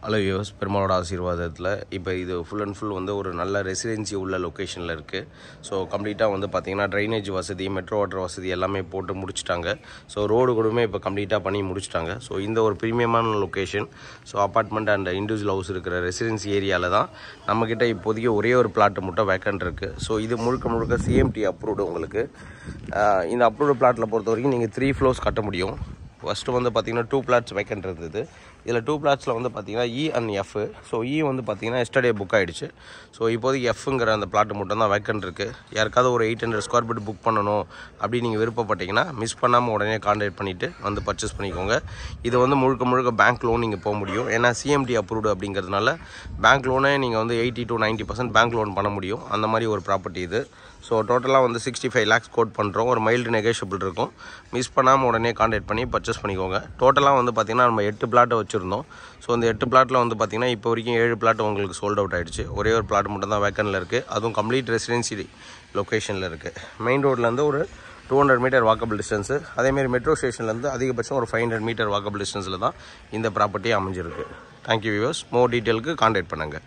Hello use பெருமாளோட ஆசீர்வாதத்தில் இப்போ இது ஃபுல் அண்ட் ஃபுல் வந்து ஒரு நல்ல ரெசிடென்சி உள்ள லொக்கேஷனில் இருக்குது. ஸோ கம்ப்ளீட்டாக வந்து பார்த்திங்கன்னா ட்ரைனேஜ் வசதி, மெட்ரோ வாட்டர் வசதி எல்லாமே போட்டு முடிச்சிட்டாங்க. ஸோ ரோடு கூடமே இப்போ கம்ப்ளீட்டாக பண்ணி முடிச்சிட்டாங்க. ஸோ இந்த ஒரு ப்ரீமியமான location, so apartment and individual house இருக்கிற ரெசிடென்சி ஏரியாவில் தான் நம்மக்கிட்ட இப்போதைக்கு ஒரே ஒரு பிளாட்டு மட்டும் வேக்கண்ட் இருக்குது. ஸோ இது முழுக்க சிஎம்டி அப்ரூவ்டு. உங்களுக்கு இந்த அப்ரூவ்டு பிளாட்டில் பொறுத்த வரைக்கும் நீங்கள் 3 floors கட்ட முடியும். ஃபஸ்ட்டு வந்து பார்த்திங்கன்னா 2 plots வேக்கண்ட் இருந்தது. இதில் 2 plotsல வந்து பார்த்திங்கன்னா இ அண்ட் எஃப். ஸோ இ வந்து பார்த்திங்கன்னா எஸ்டர்டே புக் ஆகிடுச்சு. ஸோ இப்போதைக்கு எஃப்ங்கிற அந்த பிளாட்டு மட்டும் தான் வேக்கண்ட் இருக்குது. யாருக்காவது ஒரு 800 square feet புக் பண்ணணும் அப்படின்னு நீங்கள் விருப்பப்பட்டீங்கன்னா மிஸ் பண்ணாமல் உடனே கான்டாக்ட் பண்ணிவிட்டு வந்து பர்ச்சேஸ் பண்ணிக்கோங்க. இது வந்து முழுக்க பேங்க் லோன் நீங்கள் போக முடியும். ஏன்னா சிஎம்டி அப்ரூவ்டு அப்படிங்கிறதுனால பேங்க் லோனே நீங்கள் வந்து 80 to 90% பேங்க் லோன் பண்ண முடியும். அந்த மாதிரி ஒரு ப்ராப்பர்ட்டி இது. ஸோ டோட்டலாக வந்து 65 lakhs கோட் பண்ணுறோம். ஒரு மைல்டு நெகோஷியபிள் இருக்கும். மிஸ் பண்ணாமல் உடனே கான்டாக்ட் பண்ணி பர்ச்சேஸ் பண்ணிக்கோங்க. டோட்டலாக வந்து பார்த்திங்கன்னா நம்ம 8 பிளாட் வச்சுருந்தோம். ஸோ அந்த 8 பிளாட்டில் வந்து பார்த்திங்கன்னா இப்போ வரைக்கும் 7 பிளாட் உங்களுக்கு சோல்ட் அவுட் ஆகிடுச்சு. ஒரே ஒரு பிளாட் மட்டும் தான் வேக்கனில் இருக்குது. அதுவும் கம்ப்ளீட் ரெசிடென்சி லொக்கேஷனில் இருக்குது. மெயின் ரோட்லேருந்து ஒரு 200 meter வாக்கபிள் டிஸ்டன்ஸு. அதேமாரி மெட்ரோ ஸ்டேஷன்லேருந்து அதிகபட்சம் ஒரு 500 meter வாக்கபிள் டிஸ்டன்ஸில் தான் இந்த ப்ராப்பர்ட்டி அமைஞ்சிருக்கு. Thank you viewers. மோர் டீட்டெயிலுக்கு கான்டாக்ட் பண்ணுங்கள்.